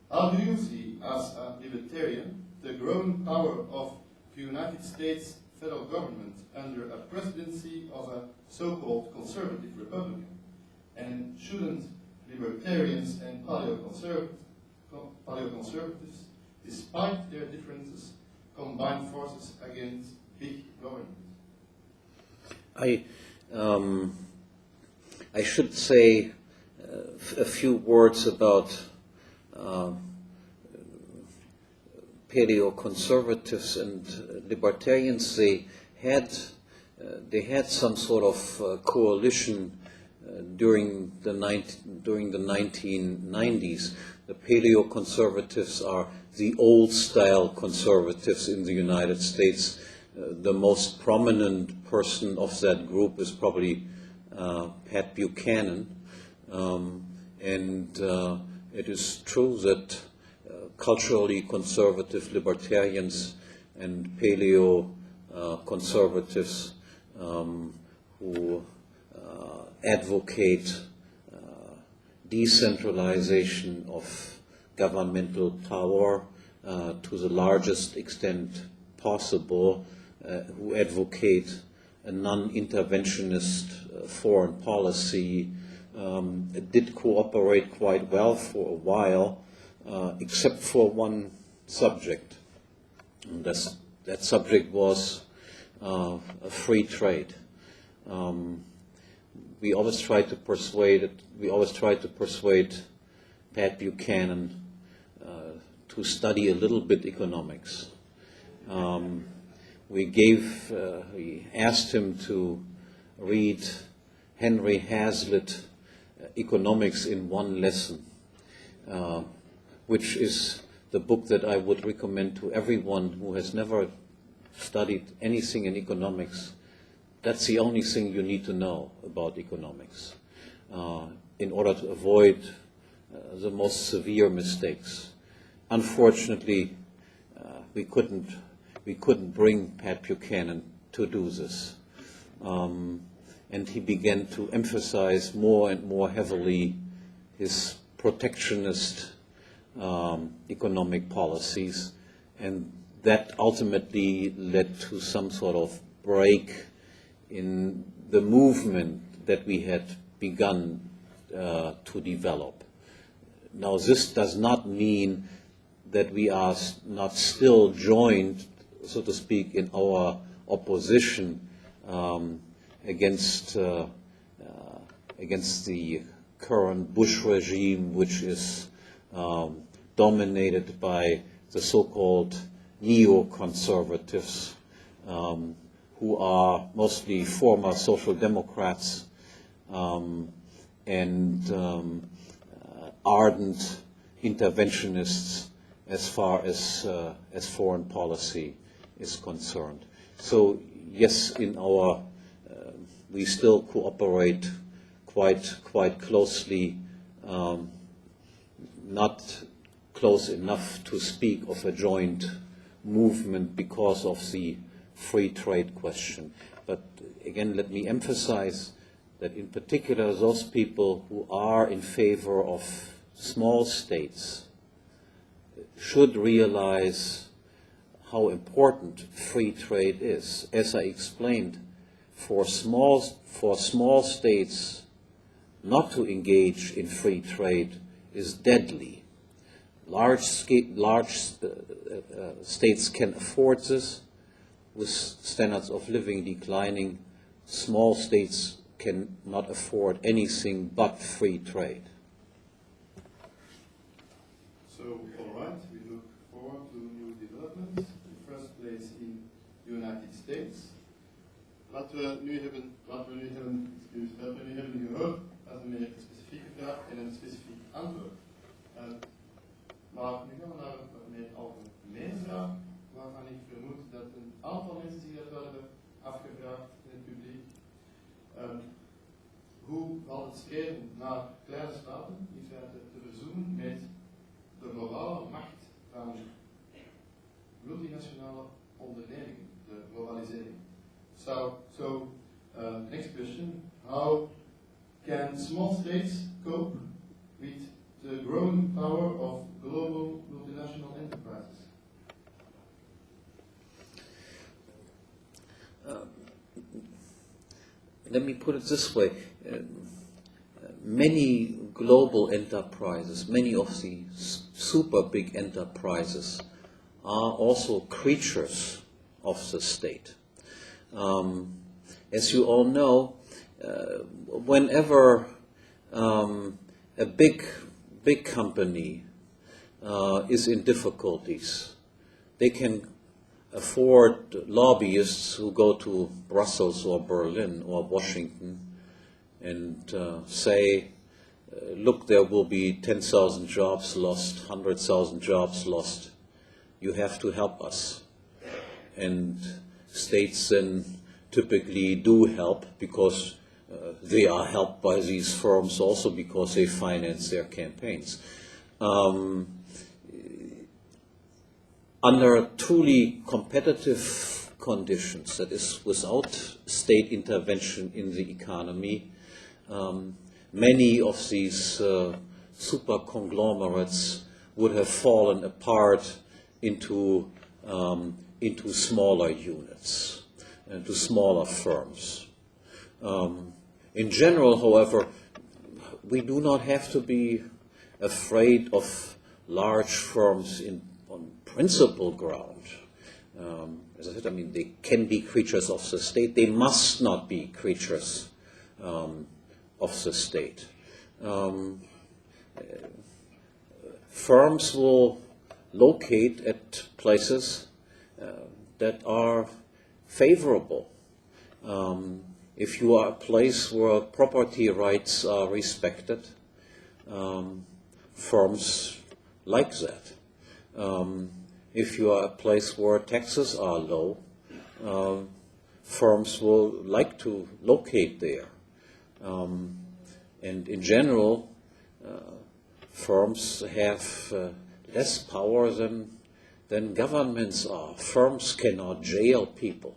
how do you see as a libertarian the growing power of the United States federal government under a presidency of a so-called conservative Republican? And shouldn't libertarians and paleoconservatives, despite their differences, combine forces against big government? I should say a few words about paleoconservatives and libertarians. They had some sort of coalition during the 1990s. The paleoconservatives are the old-style conservatives in the United States. The most prominent person of that group is probably Pat Buchanan. It is true that culturally conservative libertarians and paleo-conservatives who advocate decentralization of governmental power to the largest extent possible, who advocate a non-interventionist foreign policy, did cooperate quite well for a while, except for one subject. And that subject was a free trade. We always try to persuade Pat Buchanan to study a little bit economics. We asked him to read Henry Hazlitt, Economics in One Lesson, which is the book that I would recommend to everyone who has never studied anything in economics. That's the only thing you need to know about economics in order to avoid the most severe mistakes. Unfortunately, we couldn't bring Pat Buchanan to do this. And he began to emphasize more and more heavily his protectionist economic policies, and that ultimately led to some sort of break in the movement that we had begun to develop. Now, this does not mean that we are not still joined, so to speak, in our opposition against the current Bush regime, which is dominated by the so-called neoconservatives, who are mostly former social democrats and ardent interventionists as far as foreign policy is concerned. So yes, in our we still cooperate quite closely, not close enough to speak of a joint movement because of the free trade question. But again, let me emphasize that in particular those people who are in favor of small states should realize how important free trade is. As I explained, for small states not to engage in free trade is deadly. Large states can afford this with standards of living declining. Small states cannot afford anything but free trade. So, all right, we look forward to new developments. In the first place in the United States. Wat we nu hebben gehoord, dat is een meer specifieke vraag en een specifiek antwoord. Maar nu gaan we naar een meer algemene vraag, waarvan ik vermoed dat een aantal mensen zich dat wel hebben afgevraagd in het publiek. Hoe valt het streven naar kleine staten in feite te verzoenen met de globale macht van multinationale ondernemingen, de globalisering? So next question, how can small states cope with the growing power of global multinational enterprises? Let me put it this way. Many global enterprises, many of the super big enterprises are also creatures of the state. As you all know, whenever a big company is in difficulties, they can afford lobbyists who go to Brussels or Berlin or Washington and say, look, there will be 10,000 jobs lost, 100,000 jobs lost. You have to help us. And states then typically do help because they are helped by these firms also because they finance their campaigns. Under truly competitive conditions, that is without state intervention in the economy, many of these super conglomerates would have fallen apart into smaller units, and to smaller firms. In general, however, we do not have to be afraid of large firms on principle ground. As I said, I mean, they can be creatures of the state. They must not be creatures of the state. Firms will locate at places that are favorable. If you are a place where property rights are respected, firms like that. If you are a place where taxes are low, firms will like to locate there. And in general, firms have less power than governments are. Firms cannot jail people.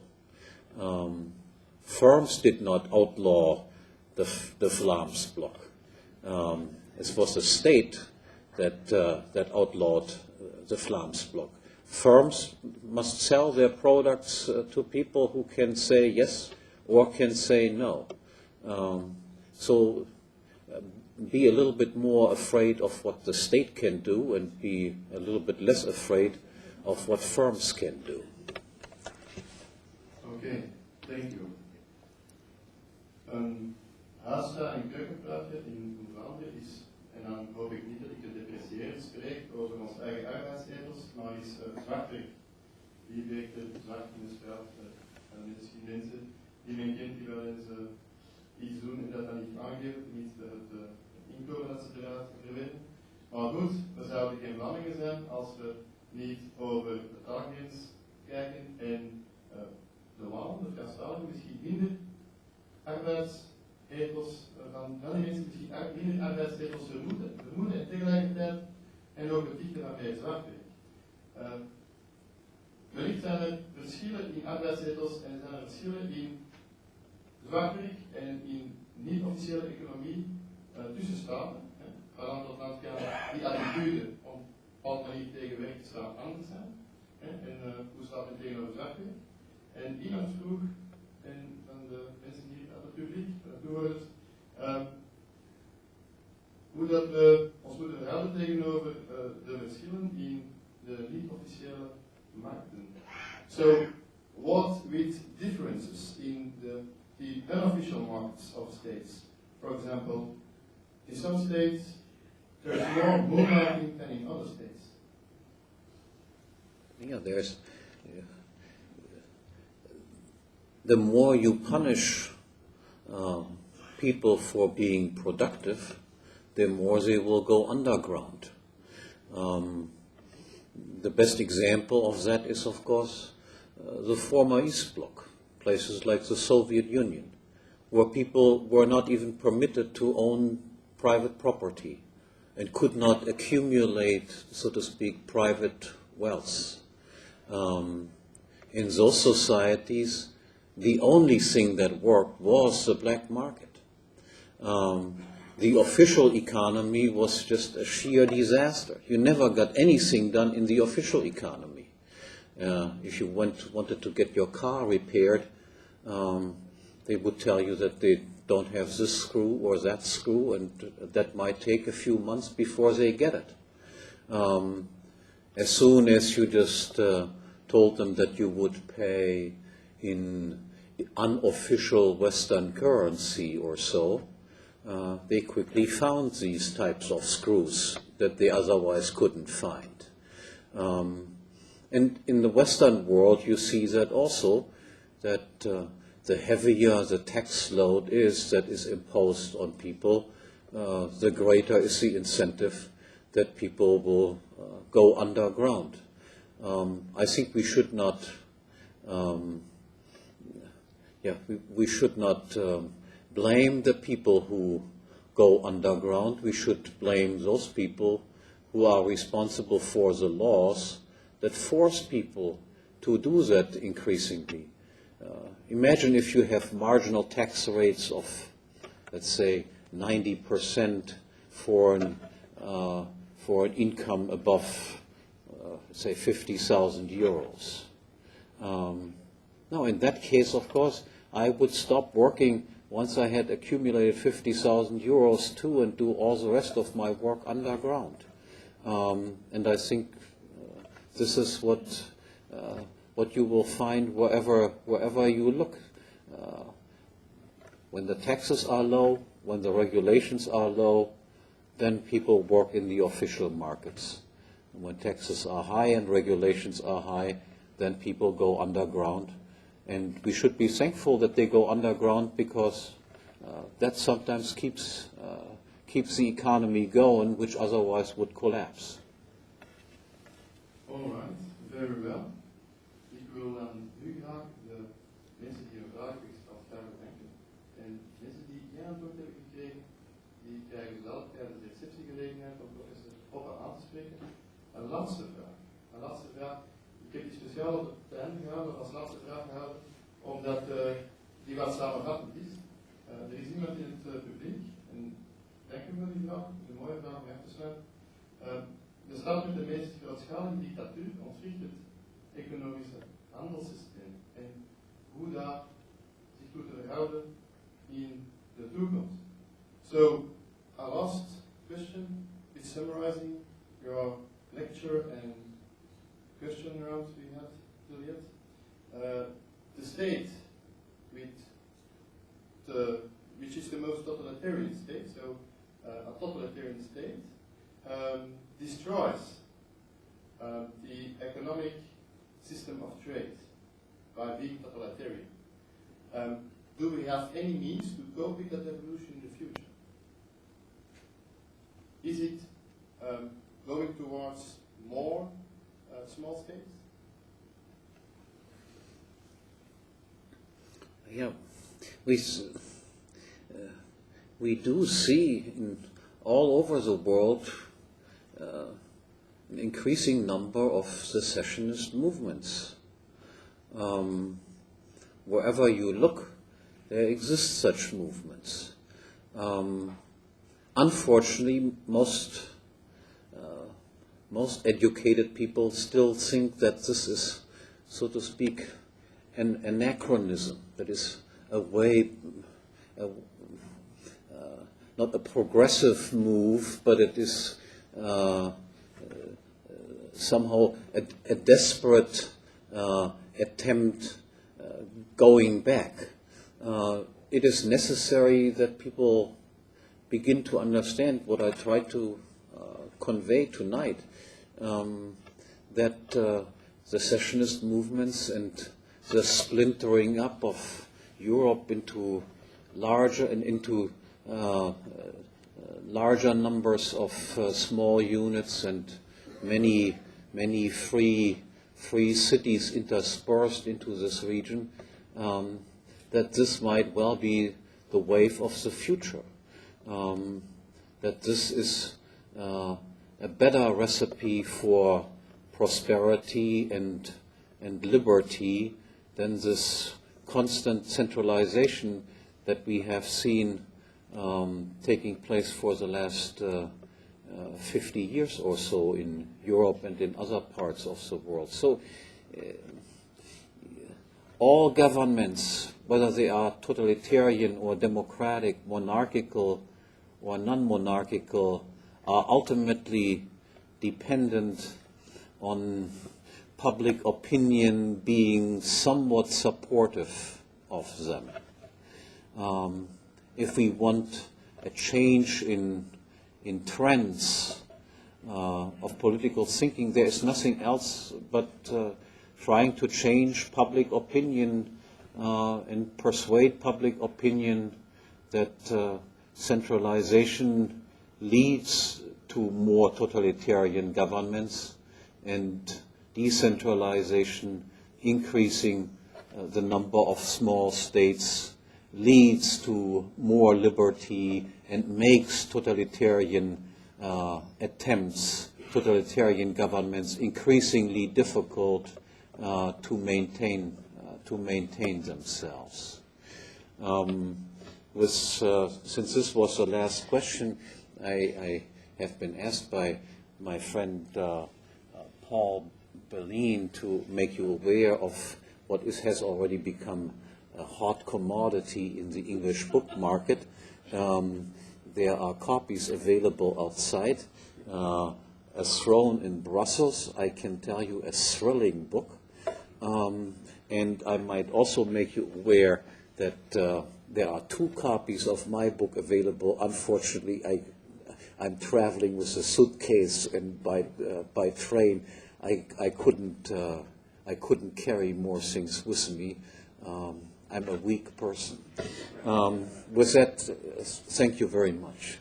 Firms did not outlaw the Vlaamsblok. It was the state that outlawed the Vlaamsblok. Firms must sell their products to people who can say yes or can say no. So be a little bit more afraid of what the state can do and be a little bit less afraid of what firms can do. Okay, thank you. Huisvrouw- en keukenpraatje in Vlaanderen is, en dan hoop ik niet dat ik het deprecieer spreek over onze eigen arbeidsethos, maar is zwart werk. Wie werkt er zwart in de straat? Misschien mensen die men kent die wel eens iets doen en dat dan niet aangeven, tenminste het inkomen dat ze eruit verwenden. Maar goed, we zouden geen Vlamingen zijn als we niet over de taalgrens kijken en de Walen, de Franstaligen, misschien minder arbeidsethos van die mensen misschien minder arbeidsethos vermoeden en tegelijkertijd en ook het dichter aan bij zwart werk. Wellicht zijn er verschillen in arbeidsethos en zijn er verschillen in zwart werk en in niet-officiële economie tussen staten. Van land tot land kan die attitude om op manier tegen werk te staan anders zijn. En hoe staat men tegenover zwart werk? En iemand vroeg, en van de mensen hier uit het publiek, toehoorders, hoe dat we ons moeten verhouden tegenover de verschillen in de niet-officiële markten. So, what with differences in the unofficial markets of states? For example, in some states there's more moonlighting than in other states. Yeah, there's the more you punish people for being productive, the more they will go underground. The best example of that is, of course, the former East Bloc, places like the Soviet Union, where people were not even permitted to own private property and could not accumulate, so to speak, private wealth. In those societies, the only thing that worked was the black market. The official economy was just a sheer disaster. You never got anything done in the official economy. If you wanted to get your car repaired, they would tell you that they don't have this screw or that screw, and that might take a few months before they get it. As soon as you just told them that you would pay in unofficial Western currency or so, they quickly found these types of screws that they otherwise couldn't find. And in the Western world, you see that also, that the heavier the tax load is that is imposed on people, the greater is the incentive that people will go underground. I think we should not, we should not blame the people who go underground. We should blame those people who are responsible for the laws that force people to do that increasingly. Imagine if you have marginal tax rates of, let's say, 90% for an income above, say, 50,000 euros. Now, in that case, of course, I would stop working once I had accumulated 50,000 euros too, and do all the rest of my work underground. And I think this is what you will find wherever you look. When the taxes are low, when the regulations are low, then people work in the official markets. And when taxes are high and regulations are high, then people go underground. And we should be thankful that they go underground, because that sometimes keeps the economy going, which otherwise would collapse. All right, very well. Ik wil dan nu graag de mensen die een vraag gesteld hebben bedanken. En mensen die geen antwoord hebben gekregen, die krijgen zelf tijdens de receptiegelegenheid om professor Hoppe aan te spreken. Een laatste vraag. Een laatste vraag. Ik heb die speciaal op het einde gehouden, als laatste vraag gehouden, omdat die wat samenvattend is. Er is iemand in het publiek, en dank u voor die vraag, het is een mooie vraag om af te sluiten. De staat met de meest grootschalige dictatuur ontwricht het economische handelssysteem en hoe dat zich moet verhouden in de toekomst. So, a last question is summarizing your lecture and question round we had, Juliet. The state which is the most totalitarian state, so a totalitarian state, destroys the economic system of trade by being totalitarian. Do we have any means to cope with that evolution in the future? Is it going towards more small states? Yeah, we do see all over the world an increasing number of secessionist movements. Wherever you look, there exist such movements. Unfortunately, most educated people still think that this is, so to speak, an anachronism. That is a way, not a progressive move, but it is somehow a desperate attempt going back. It is necessary that people begin to understand what I tried to convey tonight, that the secessionist movements and the splintering up of Europe into larger and into larger numbers of small units and many free cities interspersed into this region, that this might well be the wave of the future. That this is a better recipe for prosperity and liberty than this constant centralization that we have seen taking place for the last 50 years or so in Europe and in other parts of the world. So all governments, whether they are totalitarian or democratic, monarchical or non-monarchical, are ultimately dependent on public opinion being somewhat supportive of them. If we want a change in trends of political thinking, there is nothing else but trying to change public opinion and persuade public opinion that centralization leads to more totalitarian governments and decentralization, increasing the number of small states, leads to more liberty and makes totalitarian totalitarian governments increasingly difficult to maintain themselves. Since this was the last question, I have been asked by my friend Paul Berlin to make you aware of what has already become a hot commodity in the English book market. There are copies available outside. A Throne in Brussels, I can tell you, a thrilling book. And I might also make you aware that there are 2 copies of my book available. Unfortunately, I'm traveling with a suitcase, and by train, I couldn't carry more things with me. I'm a weak person. With that, thank you very much.